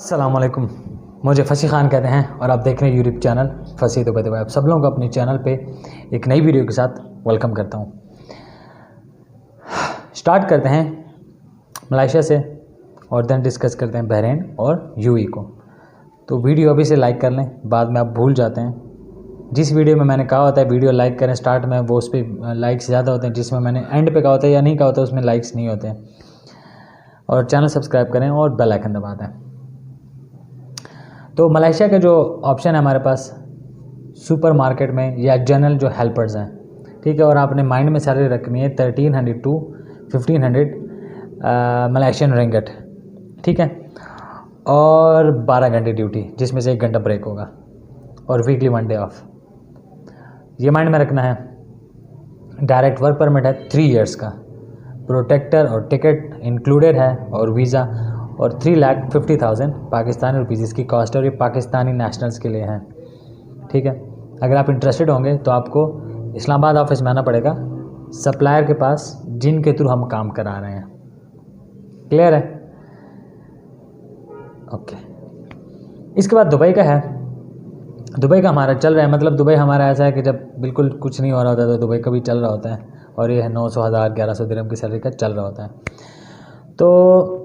अस्सलामुअलैकुम। मुझे फसी खान कहते हैं और आप देख रहे हैं यूट्यूब चैनल फसी दुबई दुबई। आप सब लोगों को अपने चैनल पे एक नई वीडियो के साथ वेलकम करता हूँ। स्टार्ट करते हैं मलेशिया से और देन डिस्कस करते हैं बहरीन और यूएई को। तो वीडियो अभी से लाइक कर लें, बाद में आप भूल जाते हैं। जिस वीडियो में मैंने कहा होता है वीडियो लाइक करें स्टार्ट में, वो उस पर लाइक्स ज़्यादा होते हैं। जिसमें मैंने एंड पे कहा होता है या नहीं कहा होता उसमें लाइक्स नहीं होते हैं। और चैनल सब्सक्राइब करें और बेल आइकन दबा दें। तो मलेशिया का जो ऑप्शन है हमारे पास सुपरमार्केट में या जनरल जो हेल्पर्स हैं, ठीक है। और आपने माइंड में सैलरी रखनी है 1300 to 1500 मलेशियन रिंगट, ठीक है। और 12 घंटे ड्यूटी जिसमें से 1 घंटा ब्रेक होगा और वीकली 1 डे ऑफ। ये माइंड में रखना है। डायरेक्ट वर्क परमिट है 3 इयर्स का, प्रोटेक्टर और टिकट इंक्लूडेड है और वीज़ा, और 3,50,000 पाकिस्तानी रुपीज़ इसकी कॉस्ट है। और ये पाकिस्तानी नेशनल्स के लिए है, ठीक है। अगर आप इंटरेस्टेड होंगे तो आपको इस्लामाबाद ऑफिस में आना पड़ेगा, सप्लायर के पास जिनके थ्रू हम काम करा रहे हैं। क्लियर है? ओके। इसके बाद दुबई का है। दुबई का हमारा चल रहा है, मतलब दुबई हमारा ऐसा है कि जब बिल्कुल कुछ नहीं हो रहा होता तो दुबई का भी चल रहा होता है। और ये है 900, 1000, 1100 दिरहम की सैलरी का चल रहा होता है। तो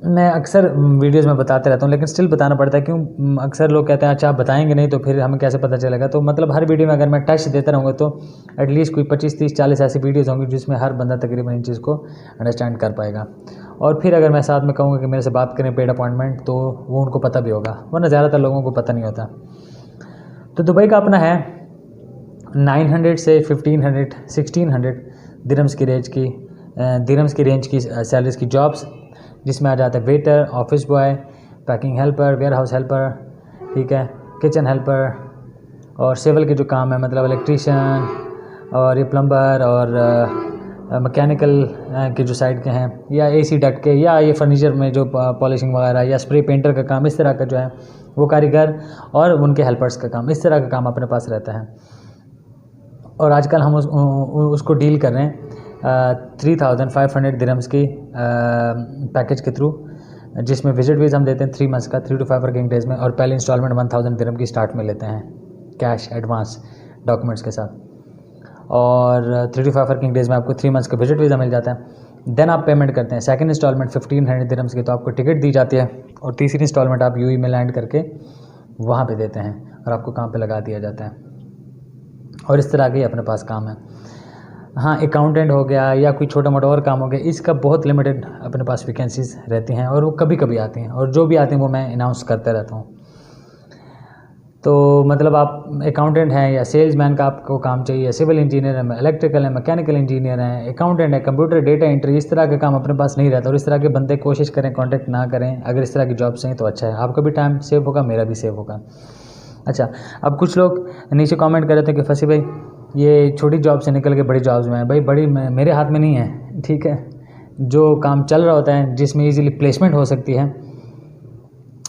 मैं अक्सर वीडियोस में बताते रहता हूँ, लेकिन स्टिल बताना पड़ता है। क्यों? अक्सर लोग कहते हैं अच्छा आप बताएंगे नहीं तो फिर हमें कैसे पता चलेगा। तो मतलब हर वीडियो में अगर मैं टच देता रहूँगा तो एटलीस्ट कोई 25, 30, 40 ऐसी वीडियोस होंगी जिसमें हर बंदा तकरीबन इन चीज़ को अंडरस्टैंड कर पाएगा। और फिर अगर मैं साथ में कहूँगा कि मेरे से बात करें पेड अपॉइंटमेंट, तो वो उनको पता भी होगा, वरना ज़्यादातर लोगों को पता नहीं होता। तो दुबई का अपना है 900 से 1500, 1600 दिरहम्स की रेंज की सैलरीज की जॉब्स, जिसमें आ जाता है waiter, office boy, packing helper, warehouse helper, ठीक है, किचन हेल्पर, और सिविल के जो काम है मतलब इलेक्ट्रीशियन और ये प्लम्बर और मैकेनिकल के जो साइड के हैं, या एसी डक्ट के, या ये फर्नीचर में जो पॉलिशिंग वगैरह या स्प्रे पेंटर का काम, इस तरह का जो है वो कारीगर और उनके हेल्पर्स का काम, इस तरह का काम अपने पास रहता है। और आजकल हम उसको डील कर रहे हैं 3,500 दिरहम्स की पैकेज के थ्रू, जिसमें विजिट वीज़ हम देते हैं 3 मंथ्स का, 3 to 5 वर्किंग डेज़ में। और पहले इंस्टॉलमेंट 1000 दिरहम की स्टार्ट में लेते हैं कैश एडवांस डॉक्यूमेंट्स के साथ। और 3 to 5 वर्किंग डेज़ में आपको 3 मंथ्स का विजिट वीज़ा मिल जाता है। देन आप पेमेंट करते हैं सेकंड इंस्टॉलमेंट 1500 दिरहम्स की, तो आपको टिकट दी जाती है। और तीसरी इंस्टॉलमेंट आप यूएई में लैंड करके वहाँ पे देते हैं और आपको काम पे लगा दिया जाता है। और इस तरह के अपने पास काम है। हाँ, अकाउंटेंट हो गया या कोई छोटा मोटा और काम हो गया, इसका बहुत लिमिटेड अपने पास वैकेंसीज रहती हैं और वो कभी कभी आती हैं, और जो भी आती हैं वो मैं अनाउंस करते रहता हूँ। तो मतलब आप अकाउंटेंट हैं या सेल्समैन का आपको काम चाहिए, सिविल इंजीनियर है, इलेक्ट्रिकल है, मैकेनिकल इंजीनियर हैं, अकाउंटेंट है, कंप्यूटर डेटा एंट्री, इस तरह के काम अपने पास नहीं रहता। और इस तरह के बंदे कोशिश करें कांटेक्ट ना करें। अगर इस तरह की जॉब्स हैं तो अच्छा है, आपका भी टाइम सेव होगा, मेरा भी सेव होगा। अच्छा, अब कुछ लोग नीचे कमेंट कर रहे थे कि फसी भाई ये छोटी जॉब से निकल के बड़ी जॉब्स में है। भाई बड़ी मेरे हाथ में नहीं है, ठीक है। जो काम चल रहा होता है जिसमें इजीली प्लेसमेंट हो सकती है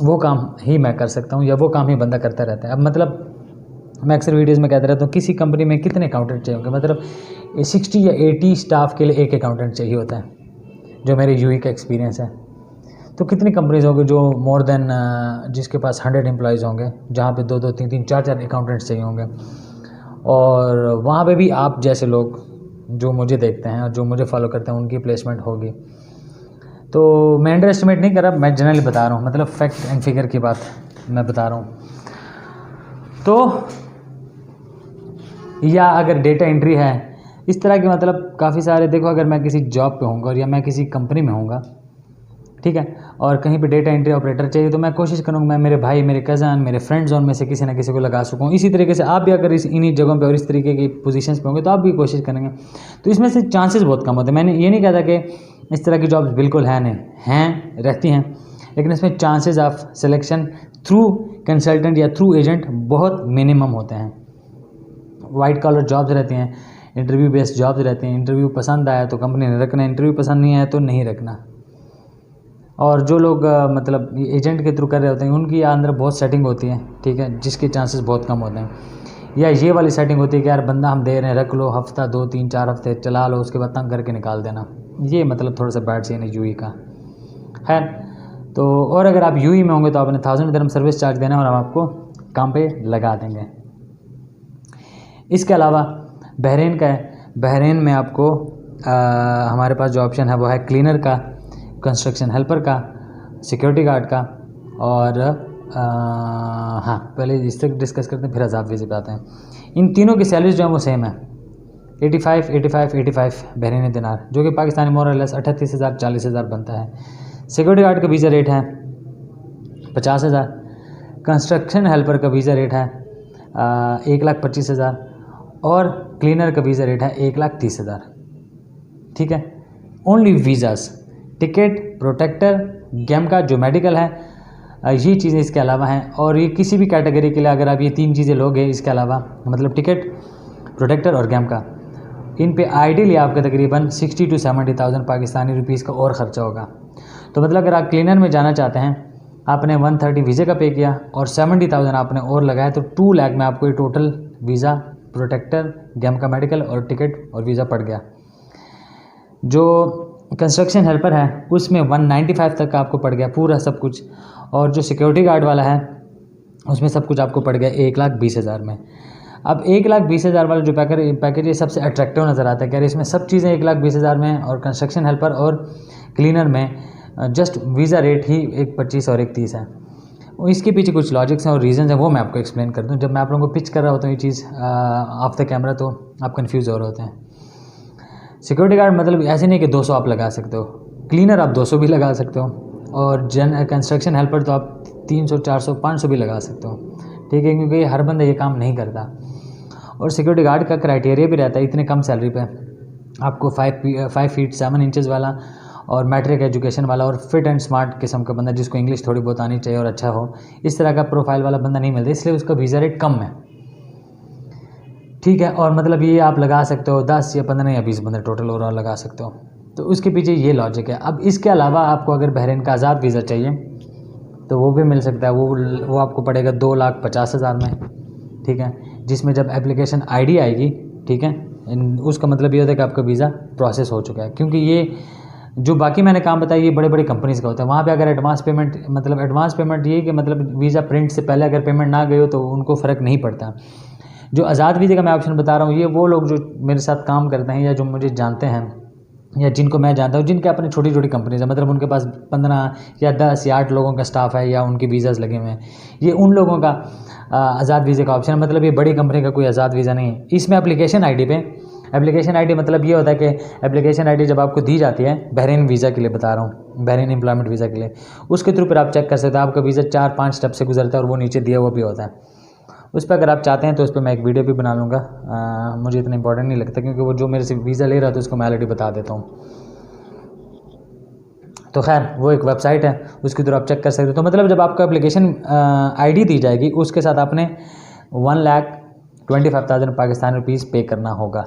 वो काम ही मैं कर सकता हूँ, या वो काम ही बंदा करता रहता है। अब मतलब मैं अक्सर वीडियोस में कहता रहता हूँ किसी कंपनी में कितने अकाउंटेंट चाहिए होंगे, मतलब 60 या 80 स्टाफ के लिए एक अकाउंटेंट चाहिए होता है, जो मेरे यूएई का एक्सपीरियंस है। तो कितनी कंपनीज होंगी जो मोर देन जिसके पास 100 एम्प्लॉयज़ होंगे, जहाँ पे 2-2, 3-3, 4-4 अकाउंटेंट्स चाहिए होंगे। और वहाँ पे भी आप जैसे लोग जो मुझे देखते हैं और जो मुझे फॉलो करते हैं उनकी प्लेसमेंट होगी। तो मैं अंडर एस्टिमेट नहीं कर रहा, मैं जनरली बता रहा हूँ, मतलब फैक्ट एंड फिगर की बात मैं बता रहा हूँ। तो या अगर डेटा एंट्री है, इस तरह के मतलब काफ़ी सारे, देखो अगर मैं किसी जॉब पे होऊंगा और या मैं किसी कंपनी में होऊंगा, ठीक है, और कहीं पे डेटा एंट्री ऑपरेटर चाहिए, तो मैं कोशिश करूँगा मैं मेरे भाई, मेरे कज़न, मेरे फ्रेंड जोन में से किसी ना किसी को लगा सकूँ। इसी तरीके से आप भी अगर इन्हीं जगहों पे और इस तरीके की पोजीशंस पे होंगे तो आप भी कोशिश करेंगे। तो इसमें से चांसेस बहुत कम होते हैं। मैंने ये नहीं कहता कि इस तरह की जॉब्स बिल्कुल है नहीं, हैं, रहती हैं, लेकिन इसमें chances of selection through consultant या थ्रू एजेंट बहुत मिनिमम होते हैं। वाइट कॉलर जॉब्स रहती हैं, इंटरव्यू बेस्ड जॉब्स रहती हैं। इंटरव्यू पसंद आया तो कंपनी ने रखना, इंटरव्यू पसंद नहीं आया तो नहीं रखना। और जो लोग मतलब एजेंट के थ्रू कर रहे होते हैं उनकी अंदर बहुत सेटिंग होती है, ठीक है, जिसके चांसेस बहुत कम होते हैं। या ये वाली सेटिंग होती है कि यार बंदा हम दे रहे हैं, रख लो, हफ्ता 2, 3, 4 हफ्ते चला लो, उसके बाद तंग करके निकाल देना। ये मतलब थोड़ा सा बैड सीन है यूएई का। खैर, तो और अगर आप यूएई में होंगे तो आपने 1000 दिरहम सर्विस चार्ज देना और हम आपको काम पे लगा देंगे। इसके अलावा बहरीन का है, बहरीन में आपको हमारे पास जो ऑप्शन है वो है क्लीनर का, कंस्ट्रक्शन हेल्पर का, सिक्योरिटी गार्ड का और हाँ पहले इस तक डिस्कस करते हैं फिर आज़ाद वीज़े पे आते हैं। इन तीनों की सैलरीज जो है वो सेम है 85 85 85 बहरीनी दिनार, जो कि पाकिस्तानी मोर और लेस 38,000 40,000 बनता है। सिक्योरिटी गार्ड का वीज़ा रेट है 50,000, कंस्ट्रक्शन हेल्पर का वीज़ा रेट है 1,25,000 और क्लीनर का वीज़ा रेट है 1,30,000। ठीक है, only visas, ticket, protector, game का जो मेडिकल है, ये चीज़ें इसके अलावा हैं। और ये किसी भी कैटेगरी के लिए अगर आप ये 3 चीज़ें लोगे इसके अलावा, मतलब टिकट, प्रोटेक्टर और गेम का, इन पे आइडियली आपका तकरीबन 60 to 70,000 पाकिस्तानी रुपीज़ का और ख़र्चा होगा। तो मतलब अगर आप क्लीनर में जाना चाहते हैं, आपने 130 वीज़े का पे किया और 70,000 आपने और लगाया, तो 2 लाख में आपको ये टोटल वीज़ा, प्रोटेक्टर, गेम का मेडिकल और टिकट और वीज़ा पड़ गया। जो कंस्ट्रक्शन हेल्पर है उसमें 195 तक का आपको पड़ गया पूरा सब कुछ, और जो सिक्योरिटी गार्ड वाला है उसमें सब कुछ आपको पड़ गया 1,20,000 में। अब 1,20,000 वाला जो पैकेज ये सबसे अट्रैक्टिव नज़र आता है, कह रहे इसमें सब चीज़ें 1,20,000 में, और कंस्ट्रक्शन हेल्पर और क्लीनर में जस्ट वीज़ा रेट ही 1,25 और 1,30 है। इसके पीछे कुछ लॉजिक्स हैं और रीज़न्स हैं, वो मैं आपको एक्सप्लेन कर दूँ। जब मैं आप लोगों को पिच कर रहा होता हूँ ये चीज़ ऑफ द कैमरा, तो आप कन्फ्यूज़ हो रहे होते हैं। सिक्योरिटी गार्ड मतलब ऐसे नहीं कि 200 आप लगा सकते हो, क्लीनर आप 200 भी लगा सकते हो, और कंस्ट्रक्शन हेल्पर तो आप 300 400 500 भी लगा सकते हो। ठीक है, क्योंकि हर बंदा ये काम नहीं करता। और सिक्योरिटी गार्ड का क्राइटेरिया भी रहता है इतने कम सैलरी पे आपको 5 फीट 7 इंचज़ वाला और मैट्रिक एजुकेशन वाला और फिट एंड स्मार्ट किस्म का बंदा, जिसको इंग्लिश थोड़ी बहुत आनी चाहिए और अच्छा हो, इस तरह का प्रोफाइल वाला बंदा नहीं मिलता, इसलिए उसका वीज़ा रेट कम है। ठीक है, और मतलब ये आप लगा सकते हो 10 या 15 या 20 बंदे टोटल ओवरऑल लगा सकते हो। तो उसके पीछे ये लॉजिक है। अब इसके अलावा आपको अगर बहरीन का आज़ाद वीज़ा चाहिए तो वो भी मिल सकता है, वो आपको पड़ेगा 2,50,000 में। ठीक है, जिसमें जब एप्लीकेशन आईडी आएगी, ठीक है, उसका मतलब ये होता है कि आपका वीज़ा प्रोसेस हो चुका है। क्योंकि ये जो बाकी मैंने काम बताया ये बड़े बड़ी कंपनीज़ का होता है, वहाँ पे अगर एडवांस पेमेंट, मतलब एडवांस पेमेंट ये कि मतलब वीज़ा प्रिंट से पहले अगर पेमेंट ना गई हो तो उनको फ़र्क नहीं पड़ता। जो आज़ाद वीज़े का मैं ऑप्शन बता रहा हूँ, ये वो लोग जो मेरे साथ काम करते हैं या जो मुझे जानते हैं या जिनको मैं जानता हूँ, जिनके अपने छोटी छोटी कंपनीज है, मतलब उनके पास 15 या 10 या 8 लोगों का स्टाफ है या उनके वीज़ाज़ लगे हुए हैं, ये उन लोगों का आज़ाद वीज़े का ऑप्शन है। मतलब ये बड़ी कंपनी का कोई आज़ाद वीज़ा नहीं है। इसमें एप्लीकेशन आईडी पे, एप्लीकेशन आईडी मतलब ये होता है कि एप्लीकेशन आईडी जब आपको दी जाती है बहरीन वीज़ा के लिए बता रहा हूँ, बहरीन एम्प्लॉयमेंट वीज़ा के लिए, उसके थ्रू पर आप चेक कर सकते हो। आपका वीज़ा 4-5 स्टेप से गुजरता है और वो नीचे दिया हुआ भी होता है। उस पर अगर आप चाहते हैं तो उस पर मैं एक वीडियो भी बना लूँगा, मुझे इतना इंपॉर्टेंट नहीं लगता, क्योंकि वो जो मेरे से वीज़ा ले रहा था उसको मैं ऑलरेडी बता देता हूँ। तो खैर वो एक वेबसाइट है, उसके थ्रू आप चेक कर सकते हो। तो मतलब जब आपको एप्लीकेशन आईडी दी जाएगी उसके साथ आपने 1,25,000 पाकिस्तानी रुपीज़ पे करना होगा।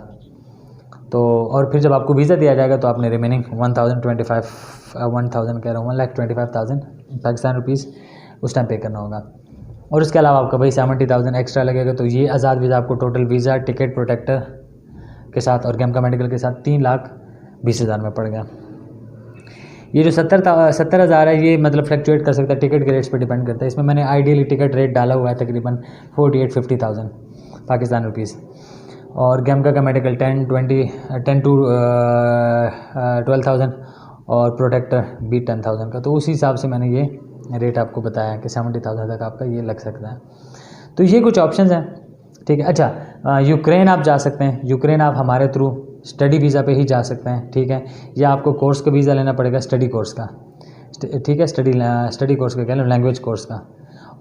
तो और फिर जब आपको वीज़ा दिया जाएगा तो आपने रिमेनिंग 1,25,000 पाकिस्तानी रुपीज़ उस टाइम पे करना होगा। और उसके अलावा आपका भाई 70,000 एक्स्ट्रा लगेगा। तो ये आज़ाद वीज़ा आपको टोटल वीज़ा, टिकट, प्रोटेक्टर के साथ और गेम का मेडिकल के साथ 3,20,000 में पड़ गया। ये जो 70,000 है ये मतलब फ्लक्चुएट कर सकता है, टिकट के रेट्स पे डिपेंड करता है। इसमें मैंने आइडियली टिकट रेट डाला हुआ है तकरीबन 48-50,000 पाकिस्तानी रुपीज़, और गेम का मेडिकल 10 to 12,000 और प्रोटेक्टर भी 10,000 का। तो उसी हिसाब से मैंने ये रेट आपको बताया कि 70,000 तक आपका ये लग सकता है। तो ये कुछ ऑप्शंस हैं। ठीक है, अच्छा यूक्रेन आप जा सकते हैं, यूक्रेन आप हमारे थ्रू स्टडी वीज़ा पे ही जा सकते हैं। ठीक है, या आपको कोर्स का वीज़ा लेना पड़ेगा, स्टडी कोर्स का। ठीक है, स्टडी कोर्स का, कह लो लैंग्वेज कोर्स का,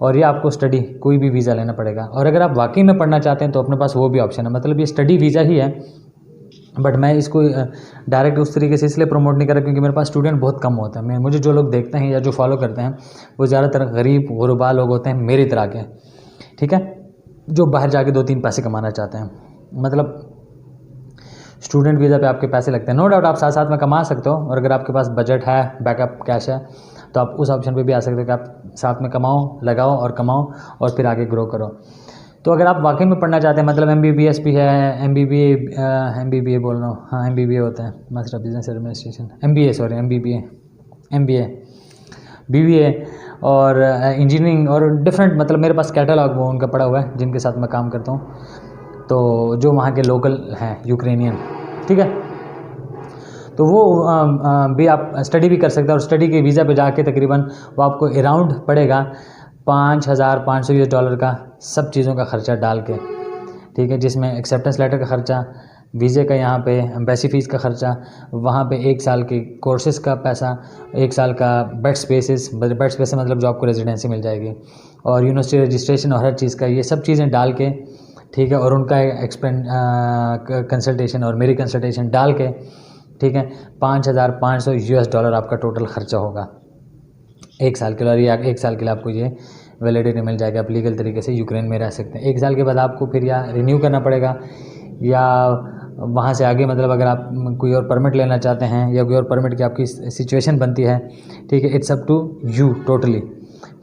और ये आपको स्टडी कोई भी वीज़ा लेना पड़ेगा। और अगर आप वाकई में पढ़ना चाहते हैं तो अपने पास वो भी ऑप्शन है, मतलब ये स्टडी वीज़ा ही है, बट मैं इसको डायरेक्ट उस तरीके से इसलिए प्रमोट नहीं कर रहा क्योंकि मेरे पास स्टूडेंट बहुत कम होते हैं। मुझे जो लोग देखते हैं या जो फॉलो करते हैं वो ज़्यादातर गरीब गुरबा लोग होते हैं मेरी तरह के। ठीक है, जो बाहर जाके 2-3 पैसे कमाना चाहते हैं। मतलब स्टूडेंट वीज़ा पे आपके पैसे लगते हैं, नो डाउट आप साथ साथ में कमा सकते हो, और अगर आपके पास बजट है, बैकअप कैश है, तो आप उस ऑप्शन पे भी आ सकते हो कि आप साथ में कमाओ, लगाओ और कमाओ और फिर आगे ग्रो करो। तो अगर आप वाकई में पढ़ना चाहते हैं, मतलब MBBS भी है, MBBA बोल रहा हूँ, MBBA होता है, master of business administration, MBA, BBA और इंजीनियरिंग और डिफरेंट, मतलब मेरे पास कैटलॉग वो उनका पड़ा हुआ है जिनके साथ मैं काम करता हूँ, तो जो वहाँ के लोकल हैं यूक्रेनियन, ठीक है। तो वो भी आप स्टडी भी कर सकते हैं, और स्टडी के वीज़ा पे जाके तकरीबन वो आपको अराउंड पड़ेगा $5,500 का, सब चीज़ों का ख़र्चा डाल के, ठीक है, जिसमें एक्सेप्टेंस लेटर का ख़र्चा, वीज़े का, यहाँ पे एम्बेसी फ़ीस का ख़र्चा, वहाँ पे 1 साल के कोर्सेज़ का पैसा, 1 साल का बेड स्पेसेस मतलब जो आपको रेजिडेंसी मिल जाएगी, और यूनिवर्सिटी रजिस्ट्रेशन और हर चीज़ का, ये सब चीज़ें डाल के, ठीक है, और उनका कंसल्टेशन और मेरी कंसल्टेशन डाल के, ठीक है, $5,500 आपका टोटल ख़र्चा होगा 1 साल के लिए। और ये 1 साल के लिए आपको ये वैलिडिटी मिल जाएगी, आप लीगल तरीके से यूक्रेन में रह सकते हैं। 1 साल के बाद आपको फिर या रिन्यू करना पड़ेगा, या वहाँ से आगे मतलब अगर आप कोई और परमिट लेना चाहते हैं या कोई और परमिट की आपकी सिचुएशन बनती है, ठीक है, it's up to you totally,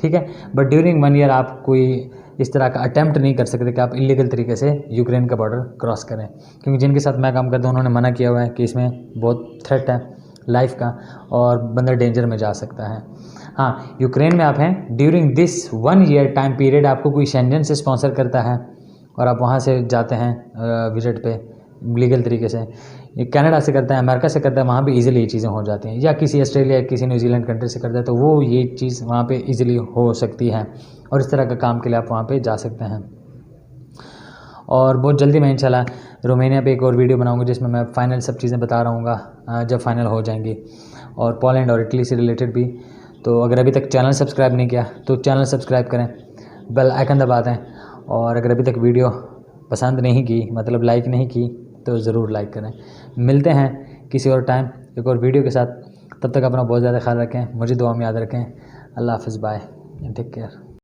ठीक है। बट ड्यूरिंग 1 ईयर आप कोई इस तरह का अटैम्प्ट नहीं कर सकते कि आप इलीगल तरीके से यूक्रेन का बॉर्डर क्रॉस करें, क्योंकि जिनके साथ मैं काम करता हूँ उन्होंने मना किया हुआ है कि इसमें बहुत थ्रेट है लाइफ का और बंदा डेंजर में जा सकता है। हाँ, यूक्रेन में आप हैं, during this 1 year time period आपको कोई शेंजन से स्पॉन्सर करता है और आप वहाँ से जाते हैं विजिट पे लीगल तरीके से, ये कनाडा से करता है, अमेरिका से करता है, वहाँ भी इजीली ये चीज़ें हो जाती हैं, या किसी ऑस्ट्रेलिया किसी न्यूजीलैंड कंट्री से करता है, तो वो ये चीज़ वहाँ पे इजीली हो सकती है, और इस तरह का काम के लिए आप वहाँ पे जा सकते हैं। और बहुत जल्दी मैं इंशाल्लाह रोमानिया पे एक और वीडियो बनाऊंगा जिसमें मैं फ़ाइनल सब चीज़ें बता रहूँगा जब फाइनल हो जाएंगी, और पोलैंड और इटली से रिलेटेड भी। तो अगर अभी तक चैनल सब्सक्राइब नहीं किया तो चैनल सब्सक्राइब करें, बेल आइकन दबा दें, और अगर अभी तक वीडियो पसंद नहीं की, मतलब लाइक नहीं की, तो ज़रूर लाइक करें। मिलते हैं किसी और टाइम एक और वीडियो के साथ, तब तक अपना बहुत ज़्यादा ख्याल रखें, मुझे दुआ में याद रखें। अल्लाह हाफ़िज़, बाय, टेक केयर।